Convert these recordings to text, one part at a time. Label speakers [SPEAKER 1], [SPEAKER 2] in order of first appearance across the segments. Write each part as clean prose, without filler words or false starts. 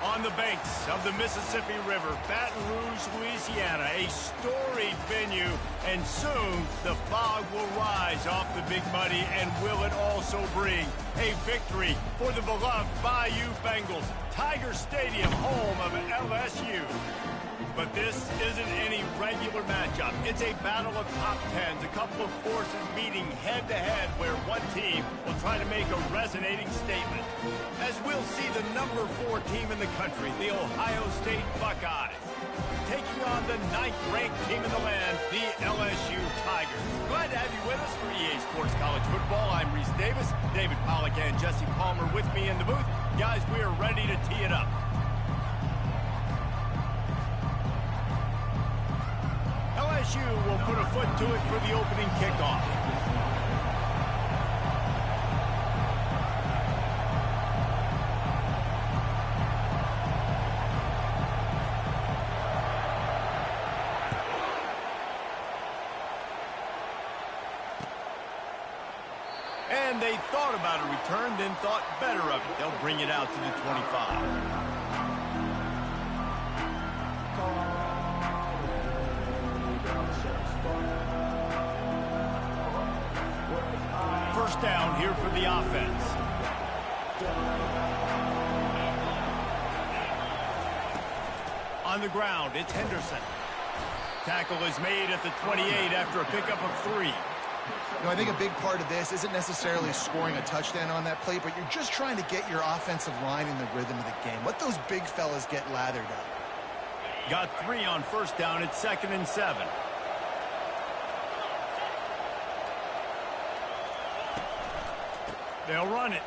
[SPEAKER 1] On the banks of the Mississippi River, Baton Rouge, Louisiana, a storied venue, and soon the fog will rise off the Big Muddy, and will it also bring a victory for the beloved Bayou Bengals, Tiger Stadium, home of LSU. But this isn't any regular matchup. It's a battle of top tens, a couple of forces meeting head-to-head where one team will try to make a resonating statement. As we'll see the number 4 team in the country, the Ohio State Buckeyes, taking on the 9th-ranked team in the land, the LSU Tigers. Glad to have you with us for EA Sports College Football. I'm Reese Davis, David Pollack and Jesse Palmer with me in the booth. Guys, we are ready to tee it up. LSU will put a foot to it for the opening kickoff. And they thought about a return, then thought better of it. They'll bring it out to the 25. First down here for the offense. On the ground, it's Henderson. Tackle is made at the 28 after a pickup of 3.
[SPEAKER 2] You know, I think a big part of this isn't necessarily scoring a touchdown on that play, but you're just trying to get your offensive line in the rhythm of the game. Let those big fellas get lathered up.
[SPEAKER 1] Got 3 on first down. It's 2nd and 7. They'll run it.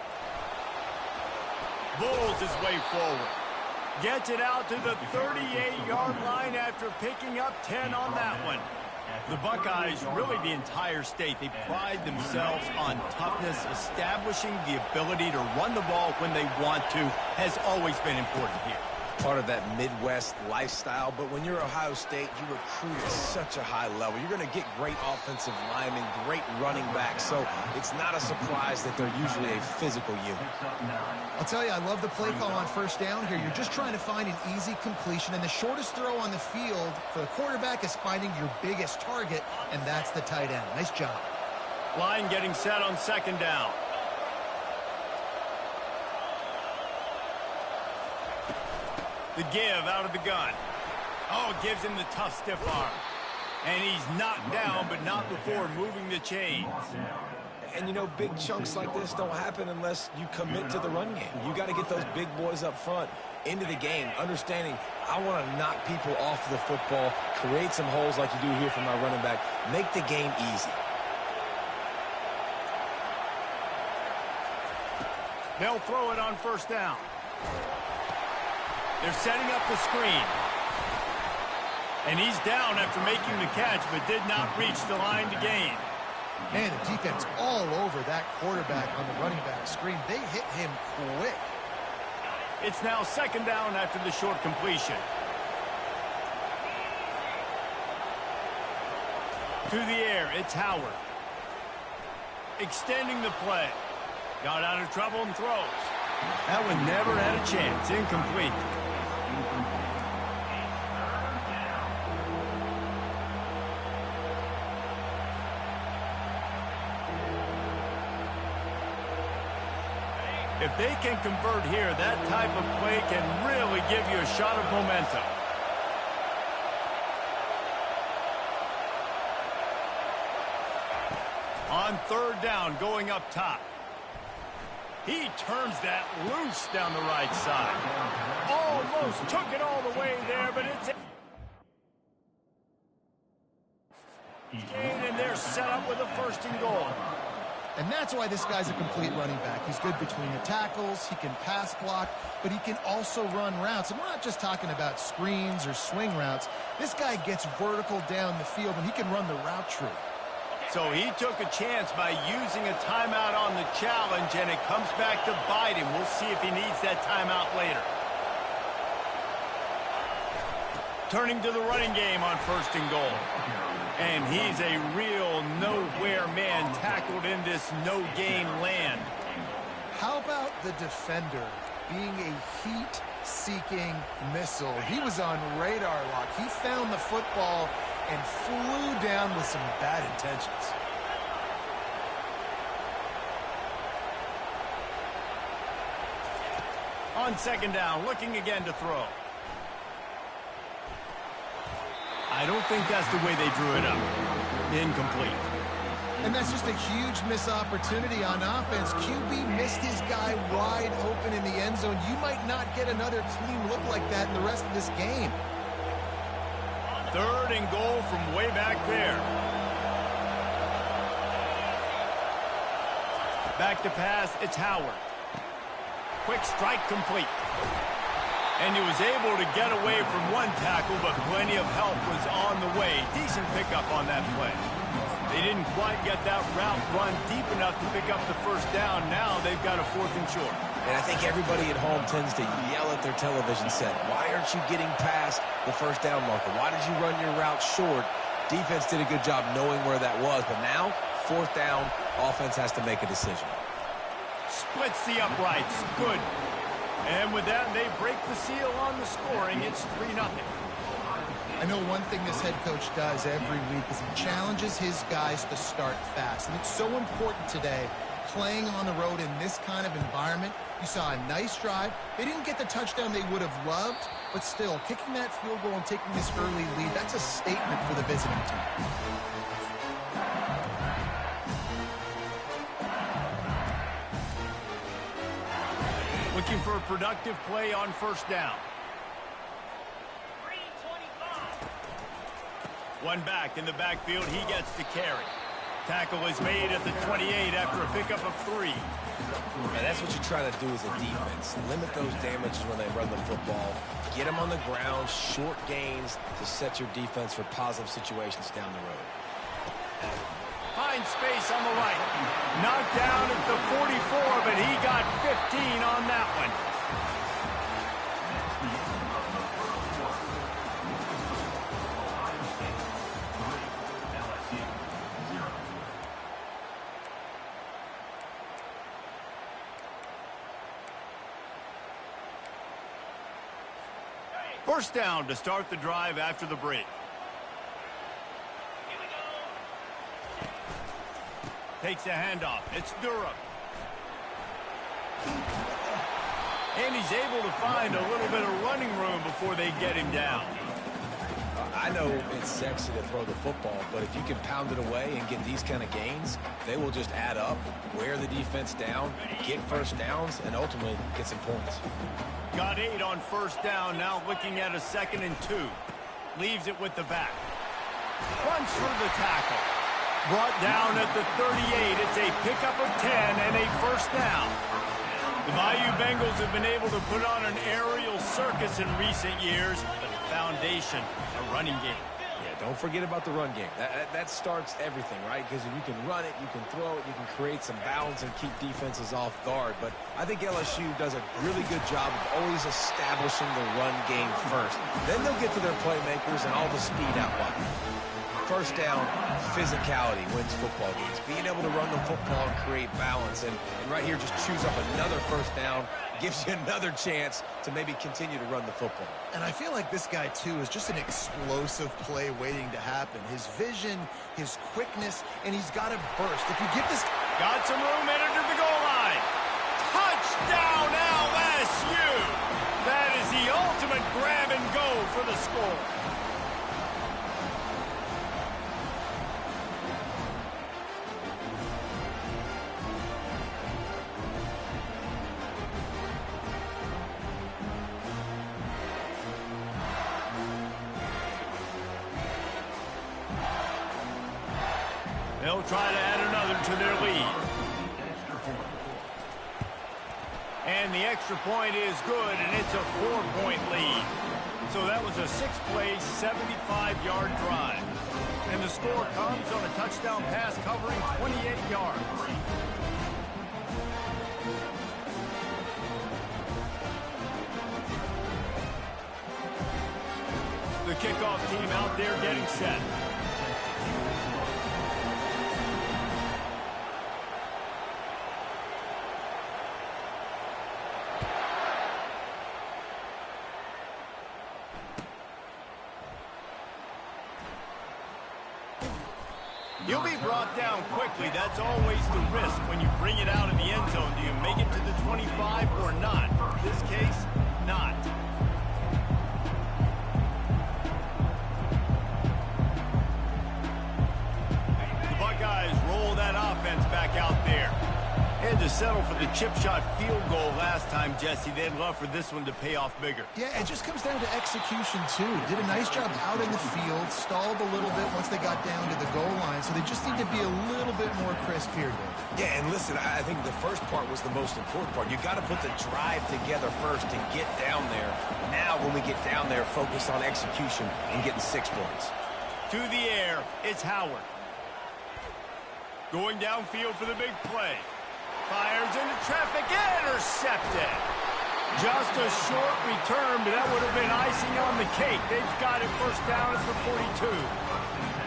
[SPEAKER 1] Bulls his way forward. Gets it out to the 38-yard line after picking up 10 on that one. The Buckeyes, really the entire state, they pride themselves on toughness. Establishing the ability to run the ball when they want to has always been important here.
[SPEAKER 3] Part of that Midwest lifestyle, but when you're Ohio State, you recruit at such a high level. You're going to get great offensive linemen, great running backs, so it's not a surprise that they're usually a physical unit.
[SPEAKER 2] I'll tell you, I love the play call on first down here. You're just trying to find an easy completion, and the shortest throw on the field for the quarterback is finding your biggest target, and that's the tight end. Nice job.
[SPEAKER 1] Line getting set on 2nd down. The give out of the gun. Oh, gives him the tough stiff arm. And he's knocked down, but not before moving the chains.
[SPEAKER 3] And, you know, big chunks like this don't happen unless you commit to the run game. You got to get those big boys up front into the game, understanding I want to knock people off the football, create some holes like you do here for my running back, make the game easy.
[SPEAKER 1] They'll throw it on first down. They're setting up the screen. And he's down after making the catch, but did not reach the line to gain.
[SPEAKER 2] Man, the defense all over that quarterback on the running back screen. They hit him quick.
[SPEAKER 1] It's now 2nd down after the short completion. To the air, it's Howard. Extending the play. Got out of trouble and throws. That one never had a chance. Incomplete. If they can convert here, that type of play can really give you a shot of momentum. On 3rd down, going up top. He turns that loose down the right side. Almost took it all the way there, but it's... And they're set up with a 1st and goal.
[SPEAKER 2] And that's why this guy's a complete running back. He's good between the tackles, he can pass block, but he can also run routes. And we're not just talking about screens or swing routes. This guy gets vertical down the field, and he can run the route tree.
[SPEAKER 1] So he took a chance by using a timeout on the challenge, and it comes back to bite him. We'll see if he needs that timeout later. Turning to the running game on 1st and goal. And he's a real nowhere man tackled in this no-gain land.
[SPEAKER 2] How about the defender being a heat seeking missile. He was on radar lock. He found the football and flew down with some bad intentions.
[SPEAKER 1] On second down, looking again to throw. I don't think that's the way they drew it up. Incomplete.
[SPEAKER 2] And that's just a huge missed opportunity on offense. QB missed his guy wide open in the end zone. You might not get another clean look like that in the rest of this game.
[SPEAKER 1] Third and goal from way back there. Back to pass, it's Howard. Quick strike complete. And he was able to get away from one tackle, but plenty of help was on the way. Decent pickup on that play. They didn't quite get that route run deep enough to pick up the first down. Now they've got a 4th and short.
[SPEAKER 3] And I think everybody at home tends to yell at their television set. Why aren't you getting past the first down marker? Why did you run your route short? Defense did a good job knowing where that was. But now, 4th down, offense has to make a decision.
[SPEAKER 1] Splits the uprights. Good. And with that, they break the seal on the scoring. It's 3-0.
[SPEAKER 2] I know one thing this head coach does every week is he challenges his guys to start fast. And it's so important today, playing on the road in this kind of environment. You saw a nice drive. They didn't get the touchdown they would have loved, but still, kicking that field goal and taking this early lead, that's a statement for the visiting team.
[SPEAKER 1] Looking for a productive play on first down. One back in the backfield. He gets the carry. Tackle is made at the 28 after a pickup of 3.
[SPEAKER 3] And that's what you try to do as a defense. Limit those damages when they run the football. Get them on the ground, short gains to set your defense for positive situations down the road.
[SPEAKER 1] Finds space on the right. Knocked down at the 44, but he got 15 on that one. First down to start the drive after the break. Takes a handoff. It's Durham. And he's able to find a little bit of running room before they get him down.
[SPEAKER 3] I know it's sexy to throw the football, but if you can pound it away and get these kind of gains, they will just add up, wear the defense down, get first downs, and ultimately get some points.
[SPEAKER 1] Got 8 on first down, now looking at a 2nd and 2. Leaves it with the back. Runs for the tackle. Brought down at the 38. It's a pickup of 10 and a first down. The Bayou Bengals have been able to put on an aerial circus in recent years, but the foundation, a running game.
[SPEAKER 3] Yeah, don't forget about the run game. That starts everything, right? Because if you can run it, you can throw it, you can create some balance and keep defenses off guard. But I think LSU does a really good job of always establishing the run game first. Then they'll get to their playmakers and all the speed out wide. First down, physicality wins football games. Being able to run the football and create balance. And right here, just choose up another first down, gives you another chance to maybe continue to run the football.
[SPEAKER 2] And I feel like this guy, too, is just an explosive play waiting to happen. His vision, his quickness, and he's got a burst. If you give this...
[SPEAKER 1] Got some room headed to the goal line. Touchdown, LSU! That is the ultimate grab and go for the score. They'll try to add another to their lead. And the extra point is good, and it's a 4-point lead. So that was a 6-play, 75-yard drive. And the score comes on a touchdown pass covering 28 yards. The kickoff team out there getting set. He'll be brought down quickly. That's always the risk when you bring it out of the end zone. Do you make it to the 25 or not? In this case, not. The Buckeyes roll that offense back out there. Had to settle for the chip shot field goal last time, Jesse. They'd love for this one to pay off bigger.
[SPEAKER 2] Yeah, it just comes down to execution, too. Did a nice job out in the field, stalled a little bit once they got down to the goal line, so they just need to be a little bit more crisp here, Dave.
[SPEAKER 3] Yeah, and listen, I think the first part was the most important part. You got to put the drive together first to get down there. Now, when we get down there, focus on execution and getting 6 points.
[SPEAKER 1] To the air, it's Howard. Going downfield for the big play. Fires into traffic, intercepted. Just a short return, but that would have been icing on the cake. They've got it first down at the 42.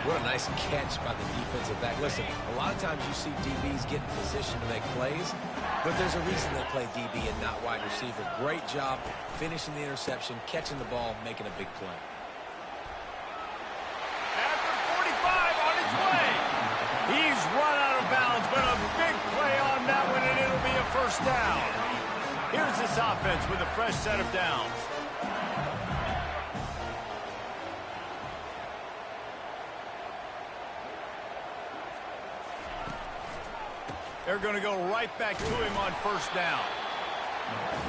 [SPEAKER 3] What a nice catch by the defensive back. Listen, a lot of times you see DBs get in position to make plays, but there's a reason they play DB and not wide receiver. Great job finishing the interception, catching the ball, making a big play.
[SPEAKER 1] At the 45 on its way. He's run out of bounds, but a big play on that one, and it'll be a first down. Here's this offense with a fresh set of downs. They're going to go right back to him on first down.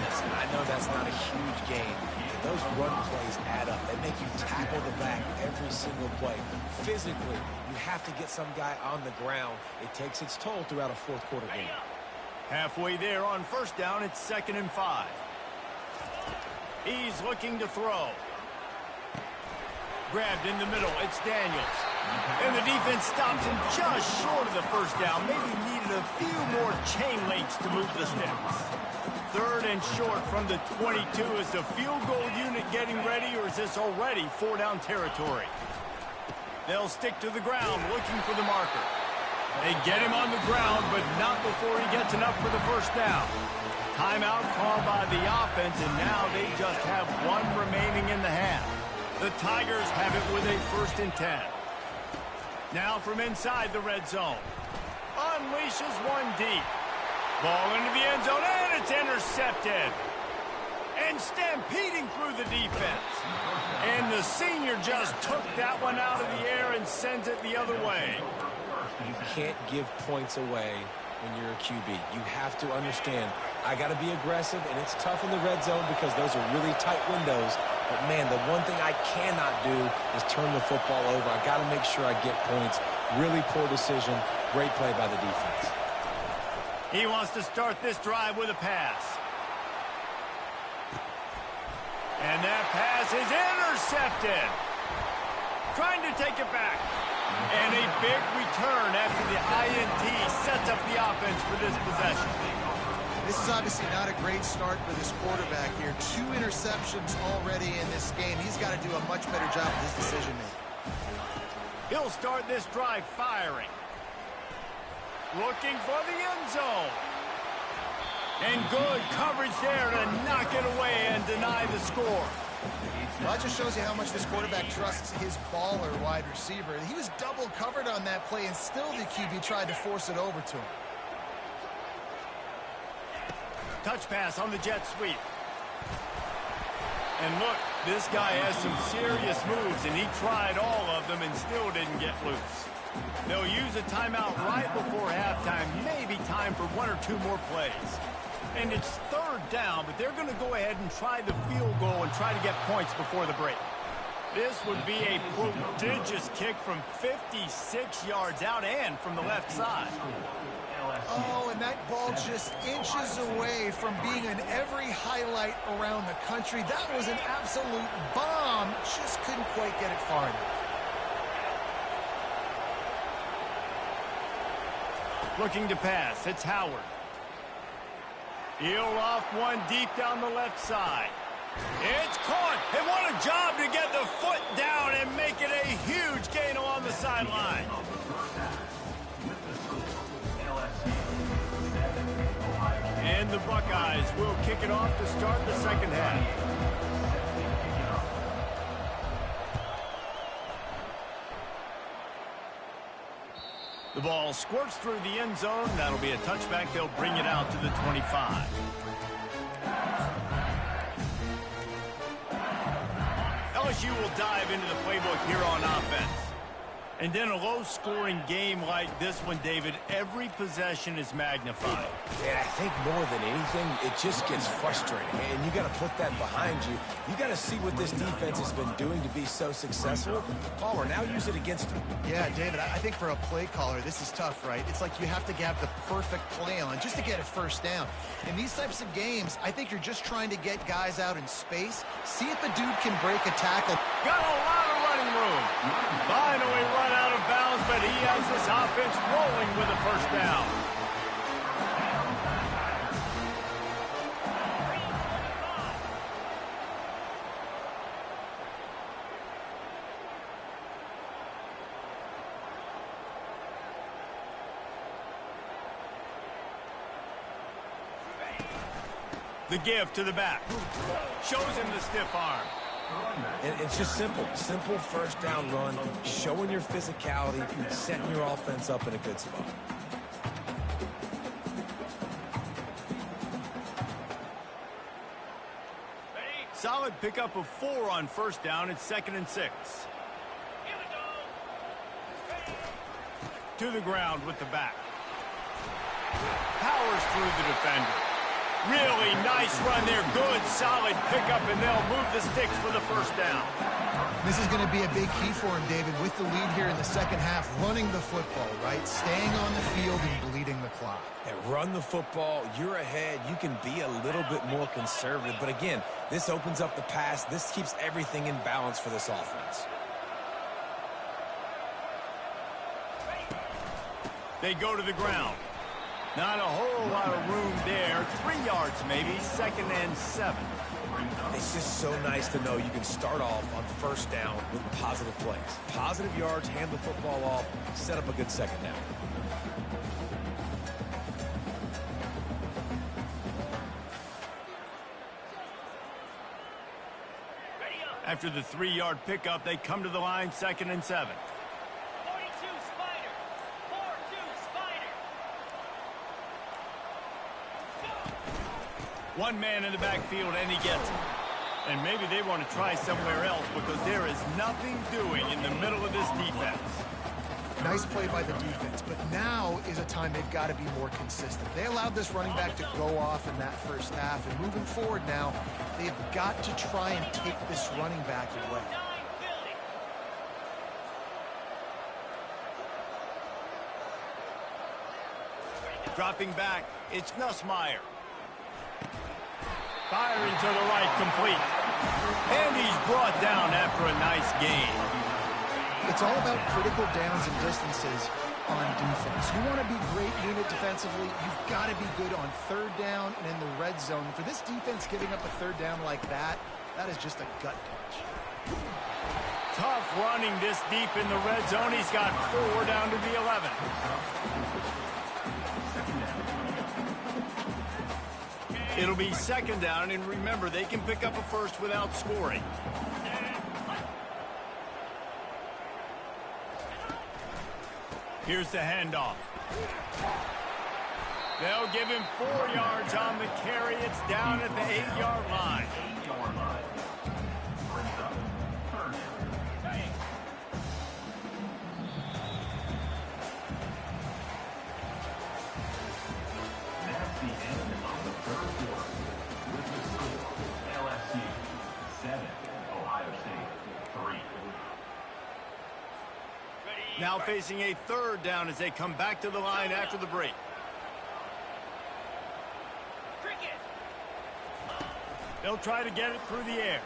[SPEAKER 3] Listen, I know that's not a huge gain, but those run plays add up. They make you tackle the back every single play. Physically, you have to get some guy on the ground. It takes its toll throughout a fourth quarter game.
[SPEAKER 1] Halfway there on first down, it's 2nd and 5. He's looking to throw. Grabbed in the middle, it's Daniels. And the defense stops him just short of the first down. Maybe needed a few more chain links to move the sticks. 3rd and short from the 22. Is the field goal unit getting ready, or is this already 4-down territory? They'll stick to the ground looking for the marker. They get him on the ground, but not before he gets enough for the first down. Timeout called by the offense, and now they just have 1 remaining in the half. The Tigers have it with a 1st and 10. Now from inside the red zone. Unleashes one deep. Ball into the end zone, and it's intercepted. And stampeding through the defense. And the senior just took that one out of the air and sends it the other way.
[SPEAKER 3] You can't give points away when you're a QB. You have to understand, I got to be aggressive, and it's tough in the red zone because those are really tight windows. But, man, the one thing I cannot do is turn the football over. I got to make sure I get points. Really poor decision. Great play by the defense.
[SPEAKER 1] He wants to start this drive with a pass. And that pass is intercepted. Trying to take it back. And a big return after the INT sets up the offense for this possession.
[SPEAKER 2] This is obviously not a great start for this quarterback here. 2 interceptions already in this game. He's got to do a much better job of his decision-making.
[SPEAKER 1] He'll start this drive firing. Looking for the end zone. And good coverage there to knock it away and deny the score.
[SPEAKER 2] Well, that just shows you how much this quarterback trusts his baller wide receiver. He was double covered on that play, and still the QB tried to force it over to him.
[SPEAKER 1] Touch pass on the jet sweep. And look, this guy has some serious moves, and he tried all of them and still didn't get loose. They'll use a timeout right before halftime, maybe time for 1 or 2 more plays. And it's 3rd down, but they're going to go ahead and try the field goal and try to get points before the break. This would be a prodigious kick from 56 yards out and from the left side.
[SPEAKER 2] Oh, and that ball just inches away from being in every highlight around the country. That was an absolute bomb. Just couldn't quite get it far enough.
[SPEAKER 1] Looking to pass, it's Howard. He'll off one deep down the left side. It's caught, and what a job to get the foot down and make it a huge gain along the sideline. And the Buckeyes will kick it off to start the second half. The ball squirts through the end zone. That'll be a touchback. They'll bring it out to the 25. LSU will dive into the playbook here on offense. And in a low-scoring game like this one, David, every possession is magnified.
[SPEAKER 3] And I think more than anything, it just gets frustrating. And you got to put that behind you. You got to see what this defense has been doing to be so successful. Caller, now use it against them.
[SPEAKER 2] Yeah, David, I think for a play caller, this is tough, right? It's like you have to have the perfect play on just to get a first down. In these types of games, I think you're just trying to get guys out in space, see if a dude can break a tackle.
[SPEAKER 1] Got a lot of running room. Finally run out of bounds, but he has this offense rolling with a first down. The give to the back. Shows him the stiff arm.
[SPEAKER 3] And it's just simple. Simple first down run, showing your physicality, setting your offense up in a good spot.
[SPEAKER 1] Solid pickup of 4 on first down. It's 2nd and 6. To the ground with the back. Powers through the defender. Really nice run there. Good, solid pickup, and they'll move the sticks for the first down.
[SPEAKER 2] This is going to be a big key for him, David, with the lead here in the second half, running the football, right? Staying on the field and bleeding the clock.
[SPEAKER 3] And run the football. You're ahead. You can be a little bit more conservative. But again, this opens up the pass. This keeps everything in balance for this offense.
[SPEAKER 1] They go to the ground. Not a whole lot of room there. 3 yards maybe. 2nd and 7.
[SPEAKER 3] It's just so nice to know you can start off on first down with positive plays. Positive yards, hand the football off, set up a good second down.
[SPEAKER 1] After the 3-yard pickup, they come to the line, 2nd and 7. One man in the backfield, and he gets it. And maybe they want to try somewhere else because there is nothing doing in the middle of this defense.
[SPEAKER 2] Nice play by the defense, but now is a time they've got to be more consistent. They allowed this running back to go off in that first half, and moving forward now, they've got to try and take this running back away.
[SPEAKER 1] Dropping back, it's Nussmeier. Firing to the right, complete. And he's brought down after a nice gain.
[SPEAKER 2] It's all about critical downs and distances on defense. You want to be great unit defensively, you've got to be good on third down and in the red zone. For this defense giving up a third down like that, that is just a gut punch.
[SPEAKER 1] Tough running this deep in the red zone. He's got 4 down to the 11. It'll be 2nd down, and remember, they can pick up a first without scoring. Here's the handoff. They'll give him 4 yards on the carry. It's down at the 8-yard line. Now facing a 3rd down as they come back to the line after the break. They'll try to get it through the air.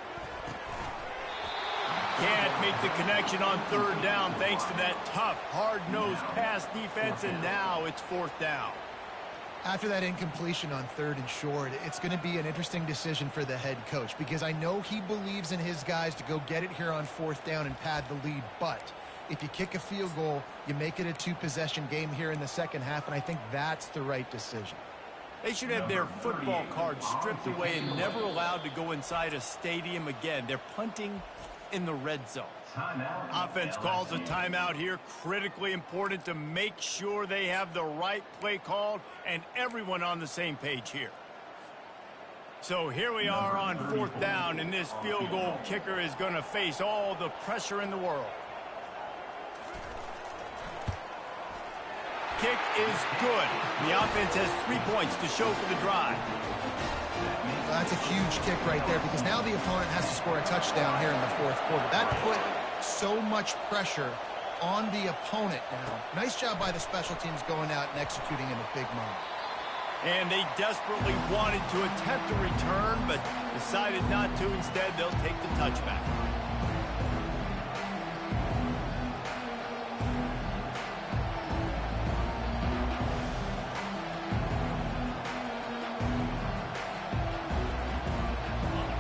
[SPEAKER 1] Can't make the connection on 3rd down thanks to that tough, hard-nosed pass defense, and now it's 4th down.
[SPEAKER 2] After that incompletion on 3rd and short, it's going to be an interesting decision for the head coach because I know he believes in his guys to go get it here on 4th down and pad the lead, but if you kick a field goal, you make it a 2-possession game here in the second half, and I think that's the right decision.
[SPEAKER 1] They should have their football cards stripped away and never allowed to go inside a stadium again. They're punting in the red zone. Offense calls a timeout here. Critically important to make sure they have the right play called and everyone on the same page here. So here we are on 4th down, and this field goal kicker is going to face all the pressure in the world. Kick is good. The offense has 3 points to show for the drive.
[SPEAKER 2] Well, that's a huge kick right there because now the opponent has to score a touchdown here in the 4th quarter. That put so much pressure on the opponent now. Nice job by the special teams going out and executing in a big moment.
[SPEAKER 1] And they desperately wanted to attempt a return, but decided not to. Instead, they'll take the touchback.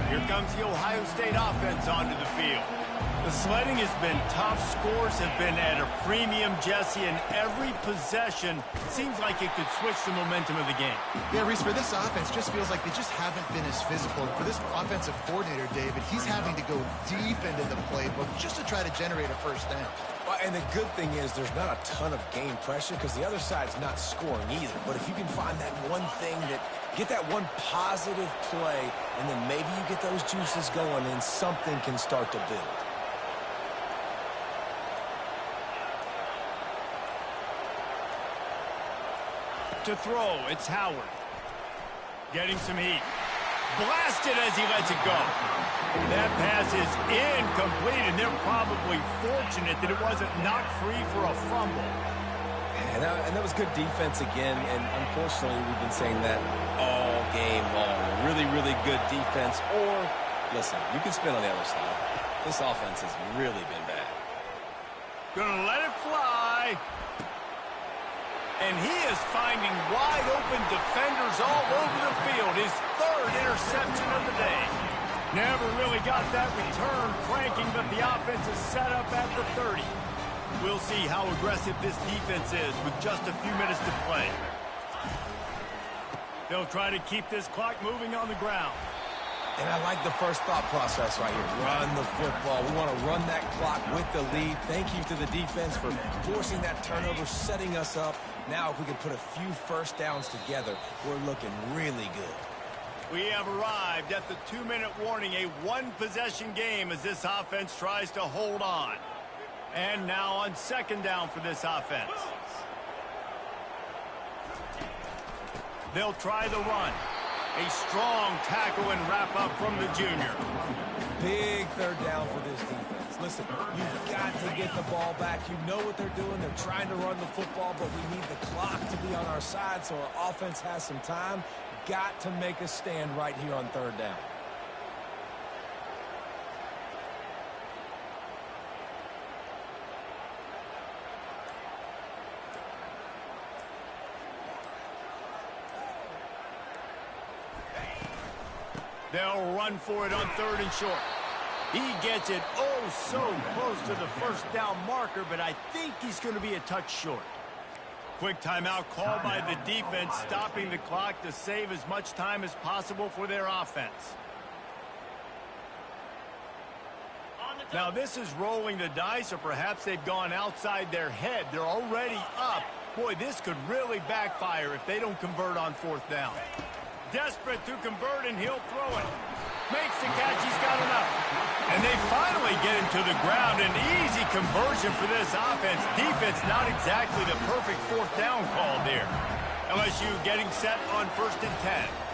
[SPEAKER 1] Here comes the Ohio State offense onto the field. The sledding has been tough. Scores have been at a premium, Jesse, and every possession seems like it could switch the momentum of the game.
[SPEAKER 2] Yeah, Reese, for this offense, just feels like they just haven't been as physical. For this offensive coordinator, David, he's having to go deep into the playbook just to try to generate a first down.
[SPEAKER 3] Well, and the good thing is there's not a ton of game pressure because the other side's not scoring either. But if you can find that one thing get that one positive play, and then maybe you get those juices going and something can start to build.
[SPEAKER 1] To throw, it's Howard. Getting some heat. Blasted as he lets it go. That pass is incomplete, and they're probably fortunate that it wasn't knocked free for a fumble.
[SPEAKER 3] And that was good defense again, and unfortunately we've been saying that all game long. Really, really good defense. Or, listen, you can spin on the other side. This offense has really been bad.
[SPEAKER 1] Gonna let it fly. And he is finding wide-open defenders all over the field. His 3rd interception of the day. Never really got that return cranking, but the offense is set up at the 30. We'll see how aggressive this defense is with just a few minutes to play. They'll try to keep this clock moving on the ground.
[SPEAKER 3] And I like the first thought process right here. Run the football. We want to run that clock with the lead. Thank you to the defense for forcing that turnover, setting us up. Now, if we can put a few first downs together, we're looking really good.
[SPEAKER 1] We have arrived at the 2-minute warning, a one-possession game as this offense tries to hold on. And now on 2nd down for this offense. They'll try the run. A strong tackle and wrap-up from the junior.
[SPEAKER 3] Big 3rd down for this defense. Listen, you've got to get the ball back. You know what they're doing. They're trying to run the football, but we need the clock to be on our side so our offense has some time. Got to make a stand right here on 3rd down.
[SPEAKER 1] They'll run for it on 3rd and short. He gets it so close to the first down marker, but I think he's going to be a touch short. Quick timeout called by the defense, stopping the clock to save as much time as possible for their offense. Now this is rolling the dice, or perhaps they've gone outside their head. They're already up. Boy, this could really backfire if they don't convert on 4th down. Desperate to convert, and he'll throw it. Makes the catch. He's got enough. And they finally get him to the ground. An easy conversion for this offense. Defense not exactly the perfect 4th down call there. LSU getting set on 1st and 10.